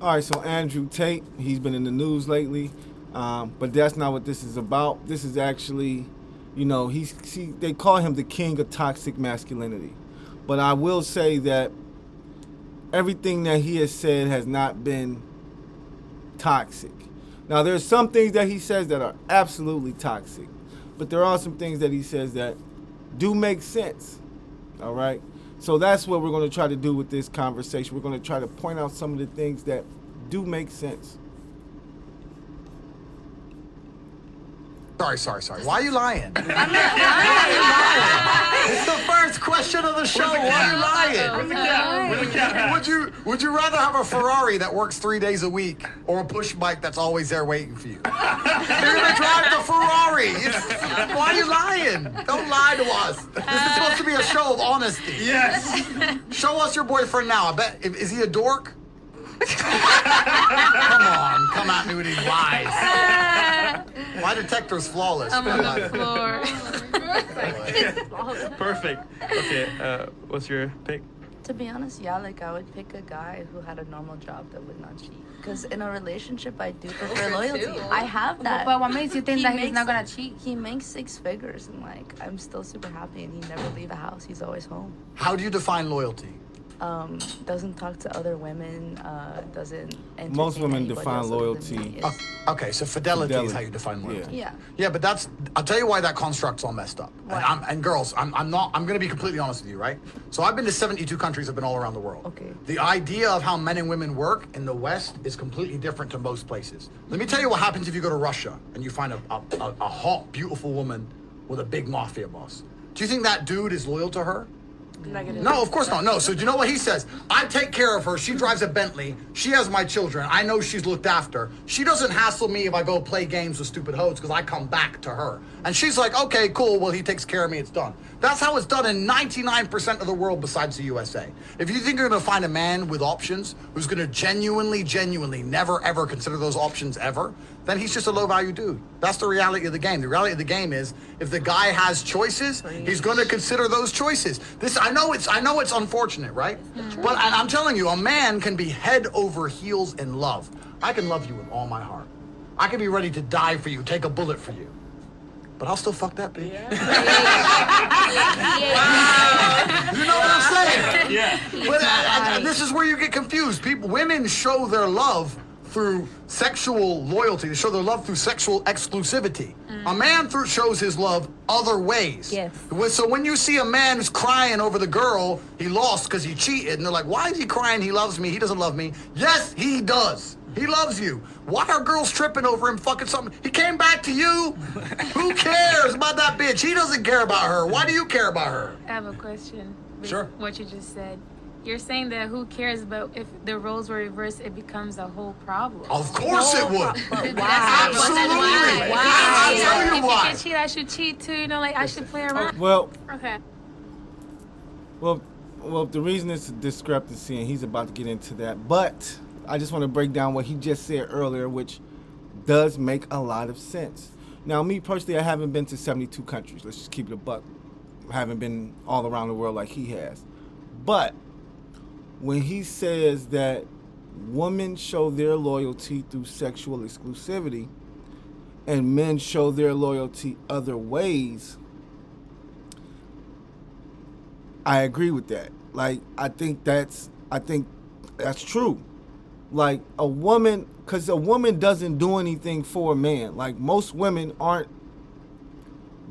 All right, so Andrew Tate, he's been in the news lately, but that's not what this is about. This is actually, they call him the king of toxic masculinity. But I will say that everything that he has said has not been toxic. Now, there's some things that he says that are absolutely toxic, but there are some things that he says that do make sense. All right? So that's what we're going to try to do with this conversation. We're going to try to point out some of the things that do make sense. Sorry. Why are you lying? I'm not lying. It's the first question of the show. Why are you lying? Where's the cat? Where's the cat? Would you rather have a Ferrari that works 3 days a week or a push bike that's always there waiting for you? You're gonna drive the Ferrari. Why are you lying? Don't lie to us. This is supposed to be a show of honesty. Yes. Show us your boyfriend now. I bet. Is he a dork? Come on, come at me with these lies. My detector's flawless. I'm on the floor. Perfect. Okay, what's your pick? To be honest, yeah, like I would pick a guy who had a normal job that would not cheat. Because in a relationship, I do prefer loyalty. I have that. But what makes you think that he's not gonna cheat? He makes 6 figures, and like I'm still super happy, and he never leave the house. He's always home. How do you define loyalty? Doesn't talk to other women. Doesn't. Most women anybody define else other than loyalty. me. Okay, so fidelity is how you define loyalty. Yeah. Yeah, but I'll tell you why that construct's all messed up. And girls, I'm going to be completely honest with you, right? So I've been to 72 countries. I've been all around the world. Okay. The idea of how men and women work in the West is completely different to most places. Let me tell you what happens if you go to Russia and you find a hot, beautiful woman with a big mafia boss. Do you think that dude is loyal to her? Negative. No, of course not. No. So do you know what he says? I take care of her. She drives a Bentley. She has my children. I know she's looked after. She doesn't hassle me if I go play games with stupid hoes because I come back to her. And she's like, okay, cool. Well, he takes care of me. It's done. That's how it's done in 99% of the world besides the USA. If you think you're going to find a man with options who's going to genuinely, never, ever consider those options ever, then he's just a low-value dude. That's the reality of the game. The reality of the game is if the guy has choices, he's going to consider those choices. I know it's unfortunate, right? But I'm telling you, a man can be head over heels in love. I can love you with all my heart. I can be ready to die for you, take a bullet for you. But I'll still fuck that bitch. Yeah. You know what I'm saying? Yeah. But this is where you get confused. Women show their love through sexual loyalty. They show their love through sexual exclusivity. A man shows his love other ways. Yes. So when you see a man who's crying over the girl he lost because he cheated, and they're like, why is he crying? He loves me. He doesn't love me. Yes, he does. He loves you. Why are girls tripping over him fucking something? He came back to you. Who cares about that bitch? He doesn't care about her. Why do you care about her? I have a question. with Sure. What you just said. You're saying that who cares, but if the roles were reversed, it becomes a whole problem. Of course it would. Absolutely. Absolutely. Why? I'll tell you If why. you can cheat, I should cheat too. Like I should play around. Well, Okay. the reason it's a discrepancy, and he's about to get into that, but I just want to break down what he just said earlier, which does make a lot of sense. Now, me personally, I haven't been to 72 countries. Let's just keep it a buck. I haven't been all around the world like he has. But when he says that women show their loyalty through sexual exclusivity and men show their loyalty other ways, I agree with that. Like, I think that's true. Like, a woman, because a woman doesn't do anything for a man. Like, most women aren't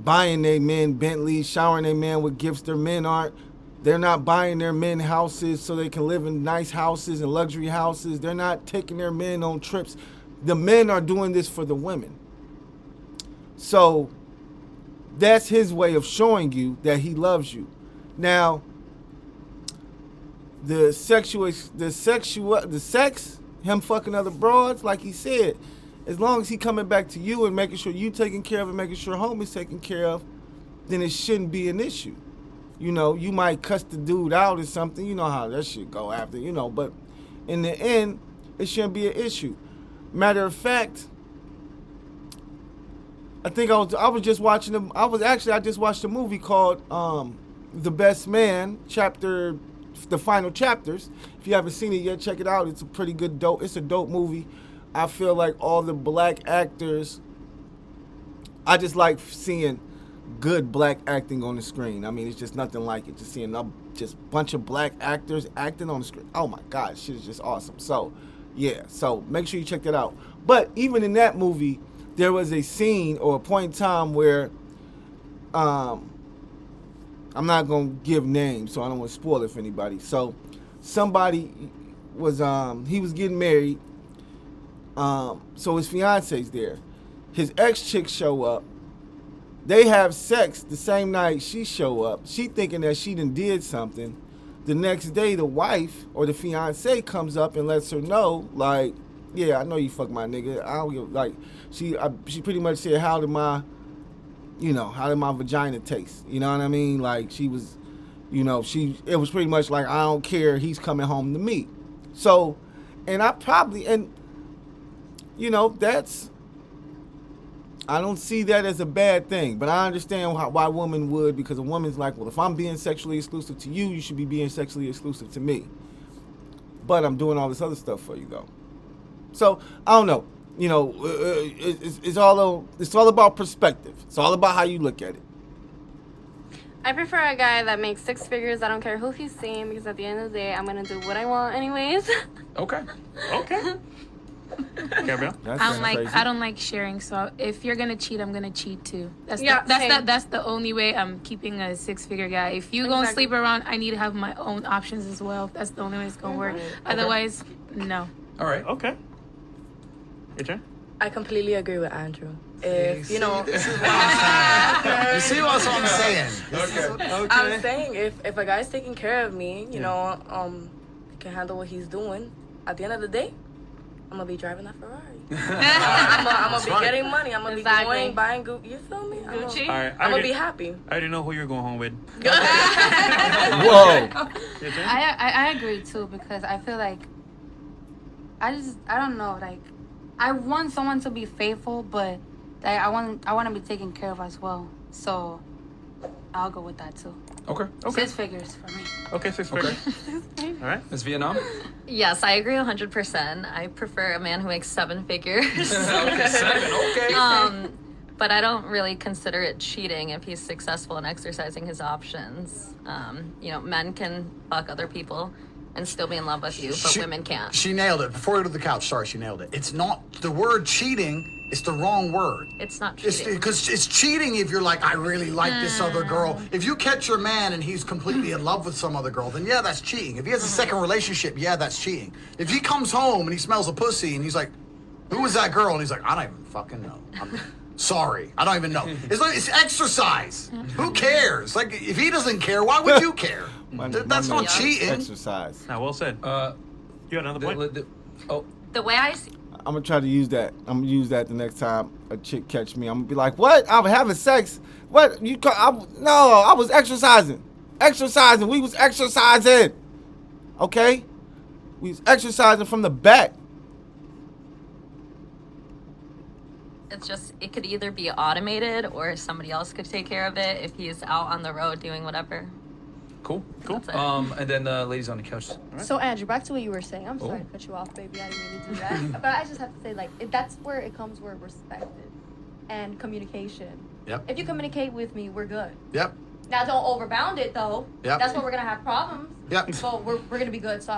buying their men Bentleys, showering their man with gifts. They're not buying their men houses so they can live in nice houses and luxury houses. They're not taking their men on trips. The men are doing this for the women. So that's his way of showing you that he loves you. Now, the sex, him fucking other broads, like he said, as long as he coming back to you and making sure you taking care of and making sure home is taken care of, then it shouldn't be an issue. You know, you might cuss the dude out or something. You know how that shit go after, but in the end, it shouldn't be an issue. Matter of fact, I think I just watched a movie called The Best Man, chapter the final chapters. If you haven't seen it yet, check it out. It's a pretty good dope. It's a dope movie. I feel like all the black actors. I just like seeing good black acting on the screen. I mean, it's just nothing like it. Just seeing a bunch of black actors acting on the screen. Oh my God, shit is just awesome. So, yeah. So make sure you check that out. But even in that movie, there was a scene or a point in time where, I'm not gonna give names, so I don't want to spoil it for anybody. So, somebody was he was getting married. So his fiance's there. His ex-chick show up. They have sex the same night she show up. She thinking that she done did something. The next day, the wife or the fiance comes up and lets her know, like, yeah, I know you fuck my nigga. I don't give, like, she pretty much said, how did my vagina taste? You know what I mean? Like, she was, it was pretty much like, I don't care, he's coming home to me. So, that's, I don't see that as a bad thing, but I understand why women would, because a woman's like, well, if I'm being sexually exclusive to you, you should be being sexually exclusive to me. But I'm doing all this other stuff for you, though. So, I don't know. It's all about perspective. It's all about how you look at it. I prefer a guy that makes 6 figures. I don't care who he's seeing, because at the end of the day, I'm going to do what I want anyways. Okay. Gabrielle? I don't like sharing. So if you're gonna cheat, I'm gonna cheat too. That's the only way I'm keeping a 6-figure guy. If you gonna sleep around, I need to have my own options as well. That's the only way it's gonna work. Otherwise, no. All right. Okay. Your turn. I completely agree with Andrew. If you know, This is what I'm saying. You see what I'm saying? Okay. I'm saying if a guy's taking care of me, he can handle what he's doing. At the end of the day, I'm gonna be driving that Ferrari. I'm gonna be getting money. I'm gonna be going buying Gucci. You feel me? Gucci. I'm gonna be happy. I already know who you're going home with. Whoa. Your turn? I agree too, because I feel like I don't know, like I want someone to be faithful, but I want to be taken care of as well. So I'll go with that too. Okay. 6 figures for me. Okay, 6 figures. All right. Ms. Vietnam? Yes, I agree 100%. I prefer a man who makes 7 figures. Okay, 7, okay. But I don't really consider it cheating if he's successful in exercising his options. Men can fuck other people and still be in love with you, but women can't. She nailed it. Before we go to the couch, sorry, she nailed it. It's not, the word cheating is the wrong word. It's not cheating. Because it's cheating if you're like, I really like this other girl. If you catch your man and he's completely in love with some other girl, then yeah, that's cheating. If he has a second relationship, yeah, that's cheating. If he comes home and he smells a pussy and he's like, who was that girl? And he's like, I don't even fucking know. I'm sorry. I don't even know. It's exercise. Who cares? Like, if he doesn't care, why would you care? That's not cheating. Exercise. Now, well said. You got another point? The way I see... I'm gonna try to use that. I'm gonna use that the next time a chick catch me. I'm gonna be like, "What? I'm having sex? What? I was exercising. We was exercising. Okay? We was exercising from the back." It's just, it could either be automated or somebody else could take care of it if he's out on the road doing whatever. Cool. That's it. And then ladies on the couch. Right. So Andrew, back to what you were saying. I'm sorry to cut you off, baby. I didn't mean to do that. But I just have to say, that's where it comes where respect is and communication. Yep. If you communicate with me, we're good. Yep. Now don't overbound it though. Yep. That's where we're gonna have problems. Yep. So we're gonna be good. So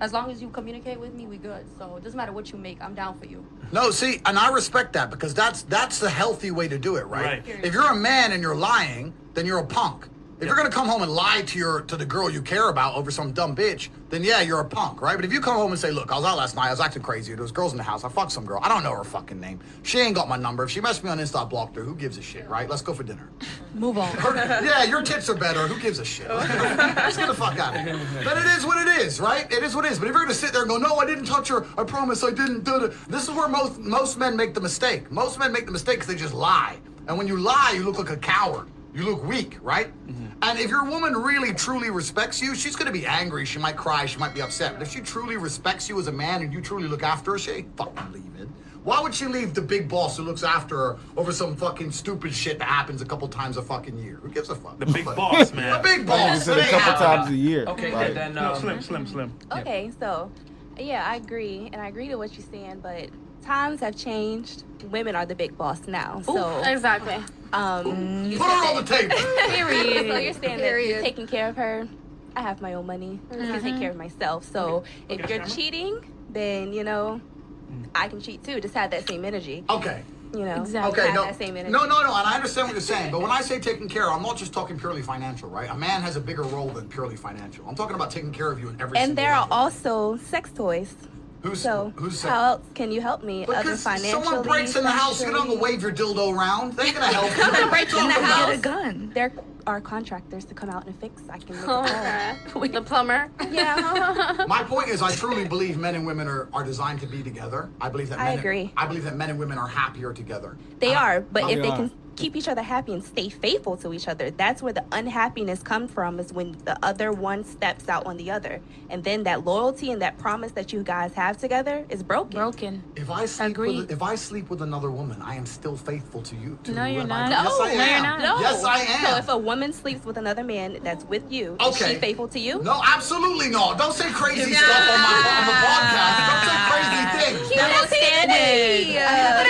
as long as you communicate with me, we good. So it doesn't matter what you make. I'm down for you. No, see, and I respect that because that's the healthy way to do it, right? If you're a man and you're lying, then you're a punk. If you're gonna come home and lie to the girl you care about over some dumb bitch, then yeah, you're a punk, right? But if you come home and say, look, I was out last night, I was acting crazy, there was girls in the house, I fucked some girl, I don't know her fucking name. She ain't got my number. If she messed me on Insta, I blocked her. Who gives a shit, right? Let's go for dinner. Move on. Yeah, your tits are better. Who gives a shit? Let's get the fuck out of here. But it is what it is, right? It is what it is. But if you're gonna sit there and go, no, I didn't touch her, I promise I didn't do it. This is where most men make the mistake. Most men make the mistake because they just lie. And when you lie, you look like a coward. You look weak, right? And if your woman really, truly respects you, she's gonna be angry. She might cry. She might be upset. But if she truly respects you as a man and you truly look after her, she ain't fucking leaving. Why would she leave the big boss who looks after her over some fucking stupid shit that happens a couple times a fucking year? Who gives a fuck? The big boss, man. The big boss. It's a couple times a year. Okay, right? and then No, slim. Okay, so yeah, I agree, and I agree to what you're saying, but times have changed. Women are the big boss now. So Exactly. you Put her on the table. so you're saying that you're taking care of her. I have my own money. I can take care of myself. So if you're cheating, then I can cheat too. Just have that same energy. Okay. Exactly. Okay, have no, that same energy. no, and I understand what you're saying, but when I say taking care, I'm not just talking purely financial, right? A man has a bigger role than purely financial. I'm talking about taking care of you in every And single there are way. also sex toys. Who's So sex? how else can you help me other Because financially? someone breaks in the house, you don't go wave your dildo around. They ain't gonna help you. Someone breaks in the Talking house. about- Gun. There are contractors to come out and fix. I can make it Okay. The plumber. Yeah. My point is, I truly believe men and women are designed to be together. I believe that. I agree. I believe that men and women are happier together. They are, but if they are. can keep each other happy and stay faithful to each other, that's where the unhappiness comes from, is when the other one steps out on the other. And then that loyalty and that promise that you guys have together is broken. If I sleep Agreed. with, if I sleep with another woman, I am still faithful to you. To No, you're whoever I- not. Yes, I No, am. you're not. No. Yes, I am. So if a woman sleeps with another man that's with you, is Okay. she faithful to you? No, absolutely not. Don't say crazy stuff on the podcast. Don't say crazy things. Keep the same energy.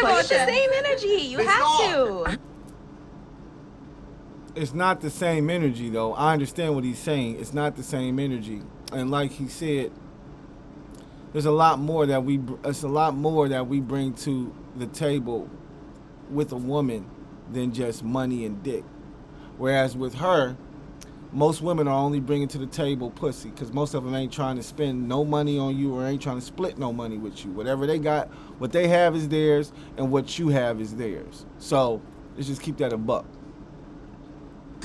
Keep the same energy. You It's have not. to. It's not the same energy, though. I understand what he's saying. It's not the same energy, and like he said, there's a lot more that we bring to the table with a woman than just money and dick. Whereas with her, most women are only bringing to the table pussy, because most of them ain't trying to spend no money on you or ain't trying to split no money with you. Whatever they got, what they have is theirs, and what you have is theirs. So let's just keep that a buck.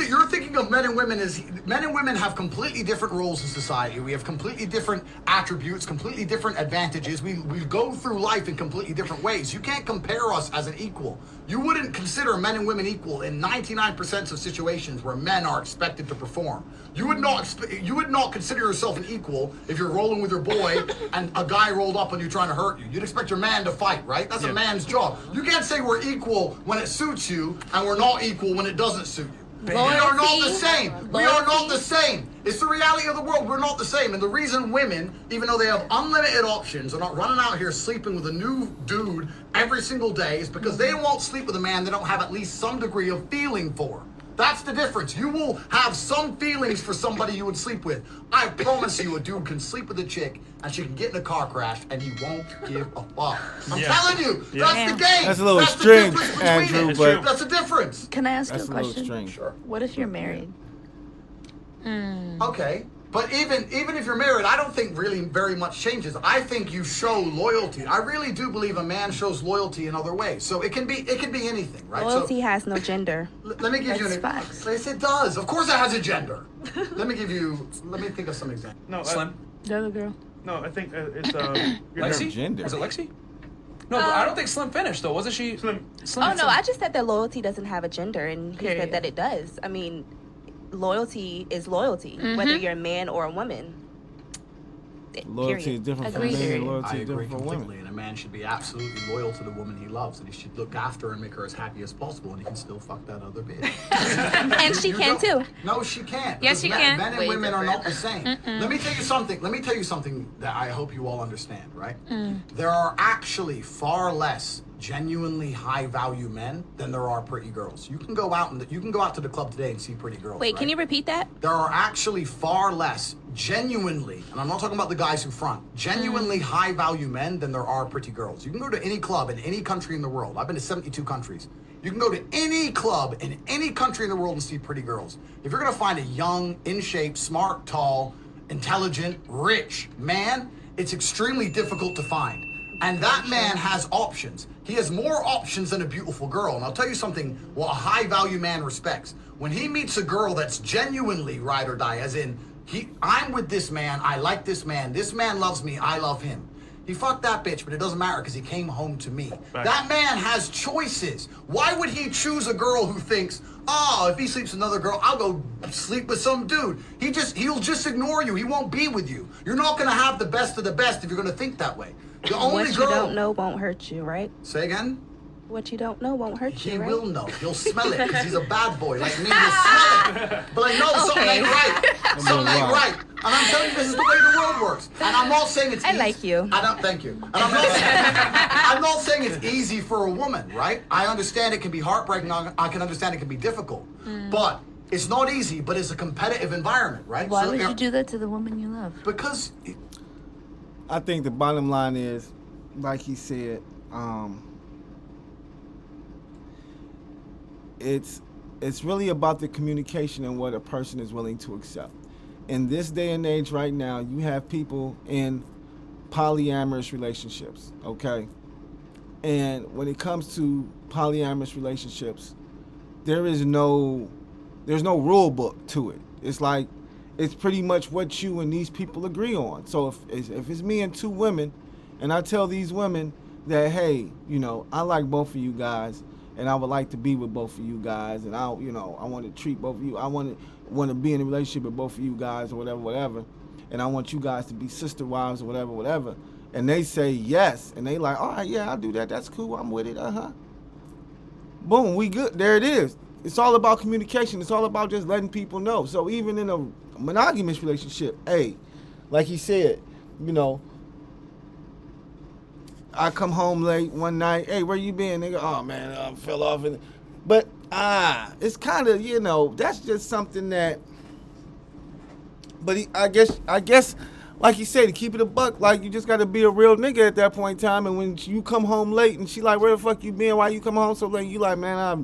You're thinking of men and women as men and women have completely different roles in society. We have completely different attributes, completely different advantages. We go through life in completely different ways. You can't compare us as an equal. You wouldn't consider men and women equal in 99% of situations where men are expected to perform. You would not consider yourself an equal if you're rolling with your boy and a guy rolled up on you trying to hurt you. You'd expect your man to fight, right? That's a man's job. You can't say we're equal when it suits you and we're not equal when it doesn't suit you. We are not the same. We are not the same. It's the reality of the world. We're not the same. And the reason women, even though they have unlimited options, are not running out here sleeping with a new dude every single day is because they won't sleep with a man they don't have at least some degree of feeling for. That's the difference. You will have some feelings for somebody you would sleep with. I promise you, a dude can sleep with a chick and she can get in a car crash and he won't give a fuck. I'm telling you, that's the game. That's a little the strange, difference between Andrew, it. but That's the difference. Can I ask that's you a a little question? strange. Sure. What if you're married? Okay. But even if you're married, I don't think really very much changes. I think you show loyalty. I really do believe a man shows loyalty in other ways. So it can be anything, right? Loyalty So, has no gender. let me give you an example. Yes, it does. Of course it has a gender. let me think of some examples. No, Slim? The other girl. No, I think it's Lexi? gender. Was it Lexi? No, but I don't think Slim finished though. Wasn't she? Slim. Oh no, I just said that loyalty doesn't have a gender, and he Yeah, said yeah. that it does. I mean, loyalty is loyalty, whether you're a man or a woman. Loyalty Period. is different for Agreed. men and I loyalty is agree different for completely, women. and a man should be absolutely loyal to the woman he loves, and he should look after her and make her as happy as possible, and he can still fuck that other bitch. And she You can don't- too. No, she can't. Yes, because she men, can. Men and Way women are not the different. same. Let me tell you something that I hope you all understand, right? There are actually far less genuinely high value men than there are pretty girls. You can go out to the club today and see pretty girls. Wait, can right? you repeat that? There are actually far less genuinely, and I'm not talking about the guys who front, genuinely high value men than there are pretty girls. You can go to any club in any country in the world. I've been to 72 countries. You can go to any club in any country in the world and see pretty girls. If you're gonna find a young, in shape, smart, tall, intelligent, rich man, it's extremely difficult to find. And that man has options. He has more options than a beautiful girl. And I'll tell you something, what a high value man respects. When he meets a girl that's genuinely ride or die, as in, I'm with this man, I like this man loves me, I love him. He fucked that bitch, but it doesn't matter because he came home to me. Right. That man has choices. Why would he choose a girl who thinks, oh, if he sleeps with another girl, I'll go sleep with some dude? He'll just ignore you. He won't be with you. You're not gonna have the best of the best if you're gonna think that way. The only what girl you don't know won't hurt you, right? Say again? What you don't know won't hurt you, He right? will know. You'll smell it because he's a bad boy like me. You'll smell it. But like, no, something ain't right. Something ain't right. And I'm telling you, this is the way the world works. And I'm not saying it's easy. I like you. I don't. Thank you. And I'm not saying it's easy for a woman, right? I understand it can be heartbreaking. I can understand it can be difficult. But it's not easy. But it's a competitive environment, right? Why would you do that to the woman you love? Because I think the bottom line is, like he said, it's really about the communication and what a person is willing to accept. In this day and age right now, you have people in polyamorous relationships, okay? And when it comes to polyamorous relationships, there's no rule book to it. It's like, it's pretty much what you and these people agree on. So if it's me and two women, and I tell these women that, hey, you know, I like both of you guys, and I would like to be with both of you guys, and I want to treat both of you. I want to be in a relationship with both of you guys, or whatever, and I want you guys to be sister wives, or whatever. And they say yes, and they like, all right, yeah, I'll do that. That's cool. I'm with it. Boom, we good. There it is. It's all about communication. It's all about just letting people know. So even in a monogamous relationship, hey, like he said, you know, I come home late one night. Hey, where you been? They go, oh man, I fell off. But it's kind of, you know, that's just something that. But I guess, like you said, to keep it a buck, like you just got to be a real nigga at that point in time. And when you come home late, and she like, where the fuck you been? Why you come home so late? You like, man, I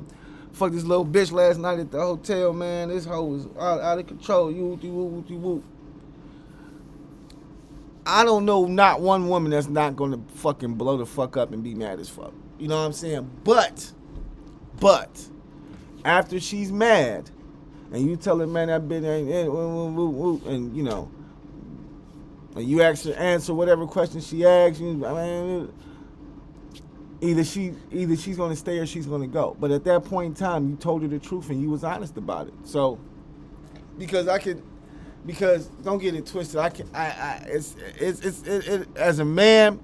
fucked this little bitch last night at the hotel, man. This hoe was out of control. You whoop. I don't know not one woman that's not going to fucking blow the fuck up and be mad as fuck. You know what I'm saying? But, after she's mad, and you tell her, man, that bitch ain't, and you know, and you ask her answer whatever question she asks, you, I mean, either she's going to stay or she's going to go. But at that point in time, you told her the truth and you was honest about it. So, because don't get it twisted. It's as a man,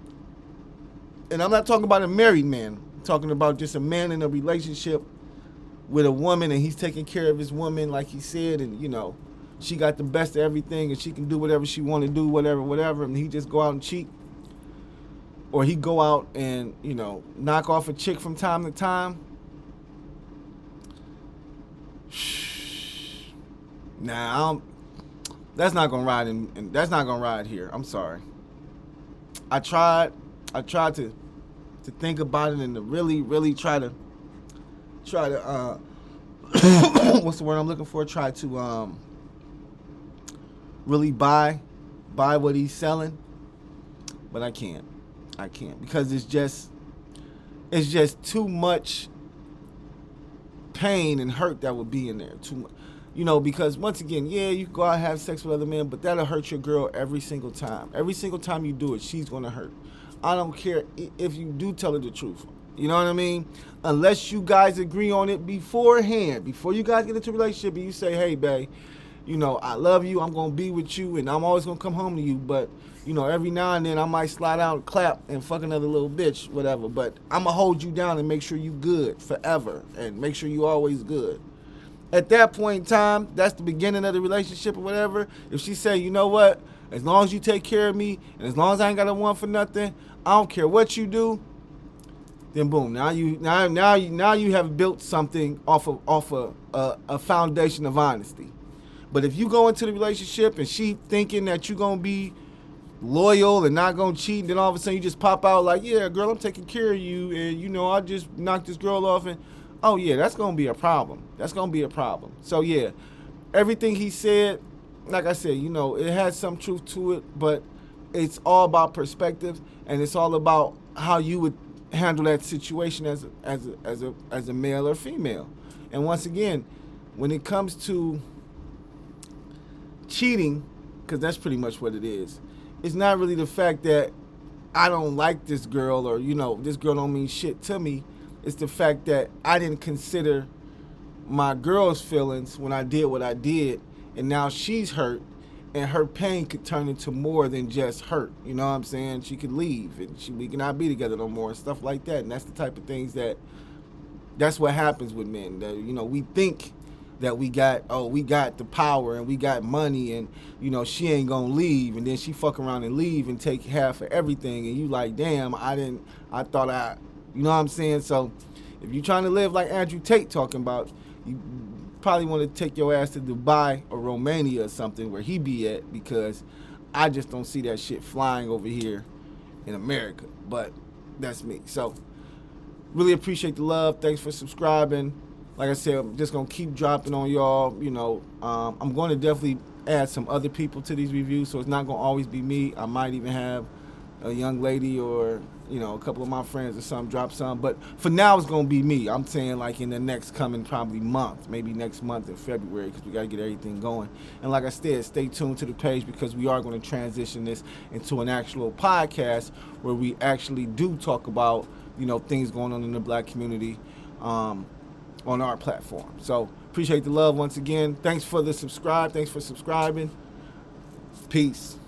and I'm not talking about a married man. I'm talking about just a man in a relationship with a woman, and he's taking care of his woman, like he said, and you know, she got the best of everything, and she can do whatever she want to do, whatever, and he just go out and cheat, or he go out and, you know, knock off a chick from time to time. Nah, that's not gonna ride, and that's not gonna ride here. I'm sorry. I tried to think about it and to really try to what's the word I'm looking for? Try to really buy what he's selling, but I can't because it's just too much pain and hurt that would be in there. Too much. You know, because once again, yeah, you go out and have sex with other men, but that'll hurt your girl every single time. Every single time you do it, she's going to hurt. I don't care if you do tell her the truth. You know what I mean? Unless you guys agree on it beforehand, before you guys get into a relationship and you say, hey, babe, you know, I love you, I'm going to be with you, and I'm always going to come home to you, but, you know, every now and then I might slide out and clap and fuck another little bitch, whatever, but I'm going to hold you down and make sure you good forever and make sure you always good. At that point in time, that's the beginning of the relationship or whatever. If she say, you know what, as long as you take care of me and as long as I ain't got a one for nothing, I don't care what you do, then boom. Now you have built something off a foundation of honesty. But if you go into the relationship and she thinking that you're gonna be loyal and not gonna cheat, and then all of a sudden you just pop out like, yeah, girl, I'm taking care of you, and you know I just knocked this girl off, and oh yeah, that's gonna be a problem. That's gonna be a problem. So yeah, everything he said, like I said, you know, it has some truth to it, but it's all about perspective, and it's all about how you would handle that situation as a male or female. And once again, when it comes to cheating, because that's pretty much what it is, it's not really the fact that I don't like this girl, or this girl don't mean shit to me. It's the fact that I didn't consider my girl's feelings when I did what I did, and now she's hurt, and her pain could turn into more than just hurt. You know what I'm saying? She could leave, and we cannot be together no more, and stuff like that. And that's the type of things that's what happens with men. That, we think that we got the power and we got money, and she ain't gonna leave, and then she fuck around and leave and take half of everything, and you like, damn, I thought you know what I'm saying? So if you're trying to live like Andrew Tate talking about, you probably want to take your ass to Dubai or Romania or something where he be at, because I just don't see that shit flying over here in America. But that's me. So really appreciate the love. Thanks for subscribing. Like I said, I'm just going to keep dropping on y'all. I'm going to definitely add some other people to these reviews, so it's not going to always be me. I might even have a young lady or, a couple of my friends or something drop some. But for now, it's going to be me. I'm saying like in the next coming probably month, maybe next month in February, because we got to get everything going. And like I said, stay tuned to the page, because we are going to transition this into an actual podcast where we actually do talk about, things going on in the black community. On our platform. So appreciate the love once again. Thanks for subscribing. Peace.